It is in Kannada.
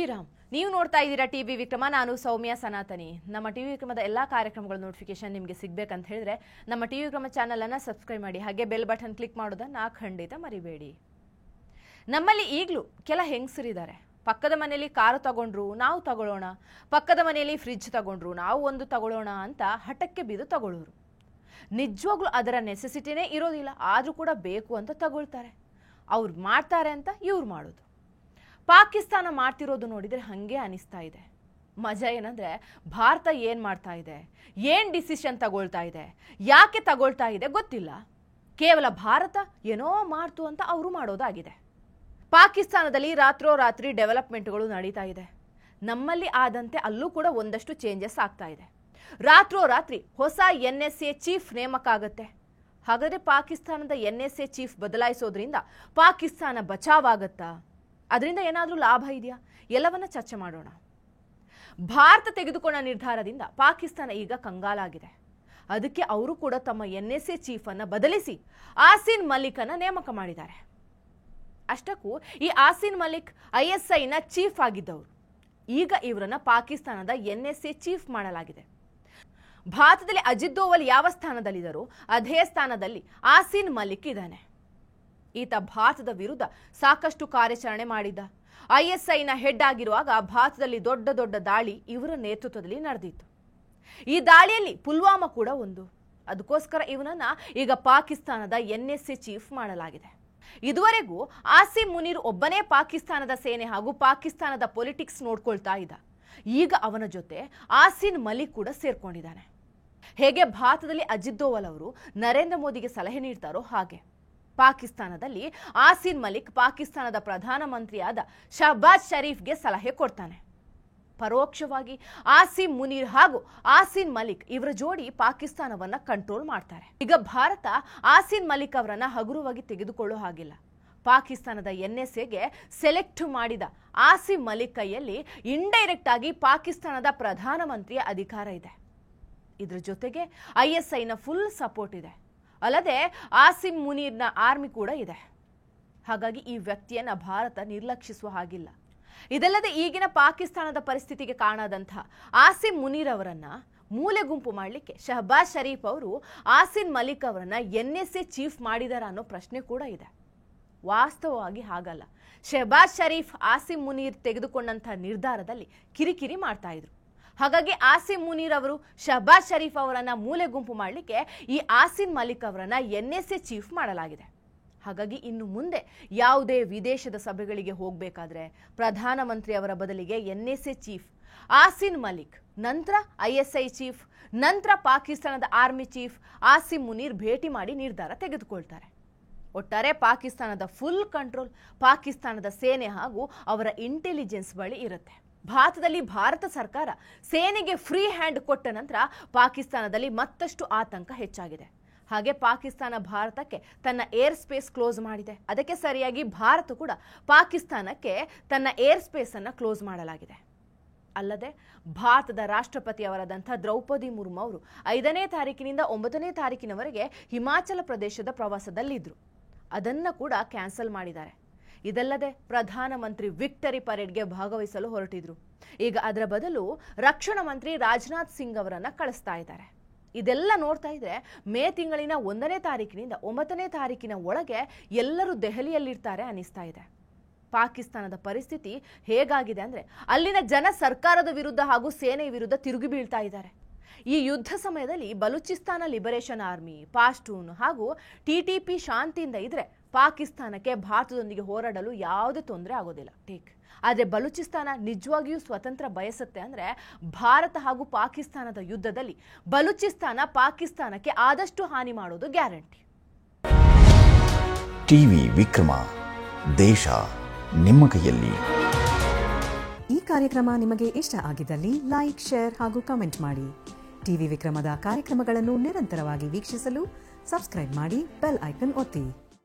ಶ್ರೀರಾಮ್ ನೀವು ನೋಡ್ತಾ ಇದ್ದೀರಾ ಟಿವಿ ವಿಕ್ರಮ. ನಾನು ಸೌಮ್ಯ ಸನಾತನಿ. ನಮ್ಮ ಟಿವಿ ವಿಕ್ರಮದ ಎಲ್ಲಾ ಕಾರ್ಯಕ್ರಮಗಳ ನೋಟಿಫಿಕೇಶನ್ ನಿಮಗೆ ಸಿಗಬೇಕಂತ ಹೇಳಿದ್ರೆ ನಮ್ಮ ಟಿವಿ ವಿಕ್ರಮ ಚಾನೆಲ್ ಅನ್ನು ಸಬ್ಸ್ಕ್ರೈಬ್ ಮಾಡಿ, ಹಾಗೆ ಬೆಲ್ ಬಟನ್ ಕ್ಲಿಕ್ ಮಾಡೋದನ್ನ ಖಂಡಿತ ಮರಿಬೇಡಿ. ನಮ್ಮಲ್ಲಿ ಈಗಲೂ ಕೆಲ ಹೆಂಗಸರಿದ್ದಾರೆ, ಪಕ್ಕದ ಮನೆಯಲ್ಲಿ ಕಾರು ತಗೊಂಡ್ರು ನಾವು ತಗೊಳ್ಳೋಣ, ಪಕ್ಕದ ಮನೆಯಲ್ಲಿ ಫ್ರಿಡ್ಜ್ ತಗೊಂಡ್ರು ನಾವು ಒಂದು ತಗೊಳ್ಳೋಣ ಅಂತ ಹಠಕ್ಕೆ ಬಿದ್ದು ತಗೊಳ್ಳೋರು. ನಿಜವಾಗ್ಲೂ ಅದರ ನೆಸೆಸಿಟಿನೇ ಇರೋದಿಲ್ಲ, ಆದರೂ ಕೂಡ ಬೇಕು ಅಂತ ತಗೊಳ್ತಾರೆ. ಅವ್ರು ಮಾಡ್ತಾರೆ ಅಂತ ಇವ್ರು ಮಾಡೋದು. ಪಾಕಿಸ್ತಾನ ಮಾಡ್ತಿರೋದು ನೋಡಿದರೆ ಹಾಗೆ ಅನಿಸ್ತಾ ಇದೆ. ಮಜಾ ಏನಂದರೆ ಭಾರತ ಏನು ಮಾಡ್ತಾ ಇದೆ, ಏನು ಡಿಸಿಷನ್ ತಗೊಳ್ತಾ ಇದೆ, ಯಾಕೆ ತಗೊಳ್ತಾ ಇದೆ ಗೊತ್ತಿಲ್ಲ. ಕೇವಲ ಭಾರತ ಏನೋ ಮಾಡ್ತು ಅಂತ ಅವರು ಮಾಡೋದಾಗಿದೆ. ಪಾಕಿಸ್ತಾನದಲ್ಲಿ ರಾತ್ರೋರಾತ್ರಿ ಡೆವಲಪ್ಮೆಂಟ್ಗಳು ನಡೀತಾ ಇದೆ. ನಮ್ಮಲ್ಲಿ ಆದಂತೆ ಅಲ್ಲೂ ಕೂಡ ಒಂದಷ್ಟು ಚೇಂಜಸ್ ಆಗ್ತಾ ಇದೆ. ರಾತ್ರೋರಾತ್ರಿ ಹೊಸ NSA ಚೀಫ್ ನೇಮಕ ಆಗುತ್ತೆ. ಹಾಗಾದರೆ ಪಾಕಿಸ್ತಾನದ NSA ಚೀಫ್ ಬದಲಾಯಿಸೋದ್ರಿಂದ ಪಾಕಿಸ್ತಾನ ಬಚಾವಾಗತ್ತಾ? ಅದರಿಂದ ಏನಾದರೂ ಲಾಭ ಇದೆಯಾ? ಎಲ್ಲವನ್ನ ಚರ್ಚೆ ಮಾಡೋಣ. ಭಾರತ ತೆಗೆದುಕೊಂಡ ನಿರ್ಧಾರದಿಂದ ಪಾಕಿಸ್ತಾನ ಈಗ ಕಂಗಾಲಾಗಿದೆ. ಅದಕ್ಕೆ ಅವರು ಕೂಡ ತಮ್ಮ NSA ಚೀಫ್ ಅನ್ನು ಬದಲಿಸಿ ಆಸಿನ್ ಮಲಿಕ್ ಅನ್ನು ನೇಮಕ ಮಾಡಿದ್ದಾರೆ. ಅಷ್ಟಕ್ಕೂ ಈ ಆಸಿನ್ ಮಲಿಕ್ ISIನ ಚೀಫ್ ಆಗಿದ್ದವರು. ಈಗ ಇವರನ್ನ ಪಾಕಿಸ್ತಾನದ NSA ಚೀಫ್ ಮಾಡಲಾಗಿದೆ. ಭಾರತದಲ್ಲಿ ಅಜಿತ್ ದೋವಲ್ ಯಾವ ಸ್ಥಾನದಲ್ಲಿದ್ದರೂ ಅದೇ ಸ್ಥಾನದಲ್ಲಿ ಆಸಿನ್ ಮಲಿಕ್ ಇದ್ದಾನೆ. ಈತ ಭಾರತದ ವಿರುದ್ಧ ಸಾಕಷ್ಟು ಕಾರ್ಯಾಚರಣೆ ಮಾಡಿದ್ದ. ISIನ ಹೆಡ್ ಆಗಿರುವಾಗ ಭಾರತದಲ್ಲಿ ದೊಡ್ಡ ದೊಡ್ಡ ದಾಳಿ ಇವರ ನೇತೃತ್ವದಲ್ಲಿ ನಡೆದಿತ್ತು. ಈ ದಾಳಿಯಲ್ಲಿ ಪುಲ್ವಾಮಾ ಕೂಡ ಒಂದು. ಅದಕ್ಕೋಸ್ಕರ ಇವನನ್ನ ಈಗ ಪಾಕಿಸ್ತಾನದ NSA ಚೀಫ್ ಮಾಡಲಾಗಿದೆ. ಇದುವರೆಗೂ ಆಸಿಮ್ ಮುನೀರ್ ಒಬ್ಬನೇ ಪಾಕಿಸ್ತಾನದ ಸೇನೆ ಹಾಗೂ ಪಾಕಿಸ್ತಾನದ ಪೊಲಿಟಿಕ್ಸ್ ನೋಡ್ಕೊಳ್ತಾ ಇದ್ದ. ಈಗ ಅವನ ಜೊತೆ ಆಸಿನ್ ಮಲಿಕ್ ಕೂಡ ಸೇರ್ಕೊಂಡಿದ್ದಾನೆ. ಹೇಗೆ ಭಾರತದಲ್ಲಿ ಅಜಿತ್ ದೋವಲ್ ಅವರು ನರೇಂದ್ರ ಮೋದಿಗೆ ಸಲಹೆ ನೀಡ್ತಾರೋ ಹಾಗೆ ಪಾಕಿಸ್ತಾನದಲ್ಲಿ ಆಸಿನ್ ಮಲಿಕ್ ಪಾಕಿಸ್ತಾನದ ಪ್ರಧಾನಮಂತ್ರಿಯಾದ ಶಹಬಾಜ್ ಶರೀಫ್ಗೆ ಸಲಹೆ ಕೊಡ್ತಾನೆ. ಪರೋಕ್ಷವಾಗಿ ಆಸಿಮ್ ಮುನೀರ್ ಹಾಗೂ ಆಸಿನ್ ಮಲಿಕ್ ಇವರ ಜೋಡಿ ಪಾಕಿಸ್ತಾನವನ್ನ ಕಂಟ್ರೋಲ್ ಮಾಡ್ತಾರೆ. ಈಗ ಭಾರತ ಆಸಿನ್ ಮಲಿಕ್ ಅವರನ್ನ ಹಗುರವಾಗಿ ತೆಗೆದುಕೊಳ್ಳೋ ಹಾಗಿಲ್ಲ. ಪಾಕಿಸ್ತಾನದ NSAಗೆ ಸೆಲೆಕ್ಟ್ ಮಾಡಿದ ಆಸಿಮ್ ಮಲಿಕ್ ಕೈಯಲ್ಲಿ ಇಂಡೈರೆಕ್ಟ್ ಆಗಿ ಪಾಕಿಸ್ತಾನದ ಪ್ರಧಾನಮಂತ್ರಿಯ ಅಧಿಕಾರ ಇದೆ. ಇದರ ಜೊತೆಗೆ ISIನ ಫುಲ್ ಸಪೋರ್ಟ್ ಇದೆ. ಅಲ್ಲದೆ ಆಸಿಮ್ ಮುನೀರ್ನ ಆರ್ಮಿ ಕೂಡ ಇದೆ. ಹಾಗಾಗಿ ಈ ವ್ಯಕ್ತಿಯನ್ನ ಭಾರತ ನಿರ್ಲಕ್ಷಿಸುವ ಹಾಗಿಲ್ಲ. ಇದಲ್ಲದೆ ಈಗಿನ ಪಾಕಿಸ್ತಾನದ ಪರಿಸ್ಥಿತಿಗೆ ಕಾರಣದಂತಹ ಆಸಿಮ್ ಮುನೀರ್ ಅವರನ್ನ ಮೂಲೆ ಗುಂಪು ಮಾಡಲಿಕ್ಕೆ ಶಹಬಾಜ್ ಶರೀಫ್ ಅವರು ಆಸಿನ್ ಮಲಿಕ್ ಅವರನ್ನ NSA ಚೀಫ್ ಮಾಡಿದಾರ ಅನ್ನೋ ಪ್ರಶ್ನೆ ಕೂಡ ಇದೆ. ವಾಸ್ತವವಾಗಿ ಹಾಗಲ್ಲ. ಶಹಬಾಜ್ ಶರೀಫ್ ಆಸಿಮ್ ಮುನೀರ್ ತೆಗೆದುಕೊಂಡಂತಹ ನಿರ್ಧಾರದಲ್ಲಿ ಕಿರಿಕಿರಿ ಮಾಡ್ತಾ ಇದ್ರು. ಹಾಗಾಗಿ ಆಸಿಮ್ ಮುನೀರ್ ಅವರು ಶಹಬಾಜ್ ಶರೀಫ್ ಅವರನ್ನ ಮೂಲೆ ಗುಂಪು ಮಾಡಲಿಕ್ಕೆ ಈ ಆಸಿನ್ ಮಲಿಕ್ ಅವರನ್ನ NSA ಚೀಫ್ ಮಾಡಲಾಗಿದೆ. ಹಾಗಾಗಿ ಇನ್ನು ಮುಂದೆ ಯಾವುದೇ ವಿದೇಶದ ಸಭೆಗಳಿಗೆ ಹೋಗಬೇಕಾದ್ರೆ ಪ್ರಧಾನಮಂತ್ರಿ ಅವರ ಬದಲಿಗೆ NSA ಚೀಫ್ ಆಸಿನ್ ಮಲಿಕ್, ನಂತರ ISI ಚೀಫ್, ನಂತರ ಪಾಕಿಸ್ತಾನದ ಆರ್ಮಿ ಚೀಫ್ ಆಸಿಮ್ ಮುನೀರ್ ಭೇಟಿ ಮಾಡಿ ನಿರ್ಧಾರ ತೆಗೆದುಕೊಳ್ತಾರೆ. ಒಟ್ಟಾರೆ ಪಾಕಿಸ್ತಾನದ ಫುಲ್ ಕಂಟ್ರೋಲ್ ಪಾಕಿಸ್ತಾನದ ಸೇನೆ ಹಾಗೂ ಅವರ ಇಂಟೆಲಿಜೆನ್ಸ್ ಬಳಿ ಇರುತ್ತೆ. ಭಾರತದಲ್ಲಿ ಭಾರತ ಸರ್ಕಾರ ಸೇನೆಗೆ ಫ್ರೀ ಹ್ಯಾಂಡ್ ಕೊಟ್ಟ ನಂತರ ಪಾಕಿಸ್ತಾನದಲ್ಲಿ ಮತ್ತಷ್ಟು ಆತಂಕ ಹೆಚ್ಚಾಗಿದೆ. ಹಾಗೆ ಪಾಕಿಸ್ತಾನ ಭಾರತಕ್ಕೆ ತನ್ನ ಏರ್ ಸ್ಪೇಸ್ ಕ್ಲೋಸ್ ಮಾಡಿದೆ. ಅದಕ್ಕೆ ಸರಿಯಾಗಿ ಭಾರತ ಕೂಡ ಪಾಕಿಸ್ತಾನಕ್ಕೆ ತನ್ನ ಏರ್ ಸ್ಪೇಸ್ ಅನ್ನು ಕ್ಲೋಸ್ ಮಾಡಲಾಗಿದೆ. ಅಲ್ಲದೆ ಭಾರತದ ರಾಷ್ಟ್ರಪತಿ ಅವರಾದಂಥ ದ್ರೌಪದಿ ಮುರ್ಮು ಅವರು 5ನೇ ತಾರೀಕಿನಿಂದ 9ನೇ ತಾರೀಕಿನವರೆಗೆ ಹಿಮಾಚಲ ಪ್ರದೇಶದ ಪ್ರವಾಸದಲ್ಲಿದ್ದರು. ಅದನ್ನು ಕೂಡ ಕ್ಯಾನ್ಸಲ್ ಮಾಡಿದ್ದಾರೆ. ಇದಲ್ಲದೆ ಪ್ರಧಾನಮಂತ್ರಿ ವಿಕ್ಟರಿ ಪರೇಡ್ಗೆ ಭಾಗವಹಿಸಲು ಹೊರಟಿದ್ರು. ಈಗ ಅದರ ಬದಲು ರಕ್ಷಣಾ ಮಂತ್ರಿ ರಾಜನಾಥ್ ಸಿಂಗ್ ಅವರನ್ನ ಕಳಿಸ್ತಾ ಇದ್ದಾರೆ. ಇದೆಲ್ಲ ನೋಡ್ತಾ ಇದ್ರೆ ಮೇ ತಿಂಗಳಿನ 1ನೇ ತಾರೀಕಿನಿಂದ 9ನೇ ತಾರೀಕಿನ ಒಳಗೆ ಎಲ್ಲರೂ ದೆಹಲಿಯಲ್ಲಿರ್ತಾರೆ ಅನಿಸ್ತಾ ಇದೆ. ಪಾಕಿಸ್ತಾನದ ಪರಿಸ್ಥಿತಿ ಹೇಗಾಗಿದೆ ಅಂದ್ರೆ ಅಲ್ಲಿನ ಜನ ಸರ್ಕಾರದ ವಿರುದ್ಧ ಹಾಗೂ ಸೇನೆ ವಿರುದ್ಧ ತಿರುಗಿ ಬೀಳ್ತಾ ಇದ್ದಾರೆ. ಈ ಯುದ್ಧ ಸಮಯದಲ್ಲಿ ಬಲೂಚಿಸ್ತಾನ ಲಿಬರೇಷನ್ ಆರ್ಮಿ, ಪಾಶ್ಟೂನ್ ಹಾಗೂ TTP ಶಾಂತಿಯಿಂದ ಇದ್ರೆ ಪಾಕಿಸ್ತಾನಕ್ಕೆ ಭಾರತದೊಂದಿಗೆ ಹೋರಾಡಲು ಯಾವುದೇ ತೊಂದರೆ ಆಗೋದಿಲ್ಲ. ಆದರೆ ಬಲೂಚಿಸ್ತಾನ ನಿಜವಾಗಿಯೂ ಸ್ವತಂತ್ರ ಬಯಸುತ್ತೆ ಅಂದ್ರೆ ಭಾರತ ಹಾಗೂ ಪಾಕಿಸ್ತಾನದ ಯುದ್ಧದಲ್ಲಿ ಬಲೂಚಿಸ್ತಾನ ಪಾಕಿಸ್ತಾನಕ್ಕೆ ಆದಷ್ಟು ಹಾನಿ ಮಾಡೋದು ಗ್ಯಾರಂಟಿ. ಟಿವಿ ವಿಕ್ರಮ, ದೇಶ ನಿಮ್ಮ ಕೈಯಲ್ಲಿ. ಈ ಕಾರ್ಯಕ್ರಮ ನಿಮಗೆ ಇಷ್ಟ ಆಗಿದ್ದಲ್ಲಿ ಲೈಕ್, ಶೇರ್ ಹಾಗೂ ಕಮೆಂಟ್ ಮಾಡಿ. ಟಿವಿ ವಿಕ್ರಮದ ಕಾರ್ಯಕ್ರಮಗಳನ್ನು ನಿರಂತರವಾಗಿ ವೀಕ್ಷಿಸಲು ಸಬ್ಸ್ಕ್ರೈಬ್ ಮಾಡಿ, ಬೆಲ್ ಐಕನ್ ಒತ್ತಿ.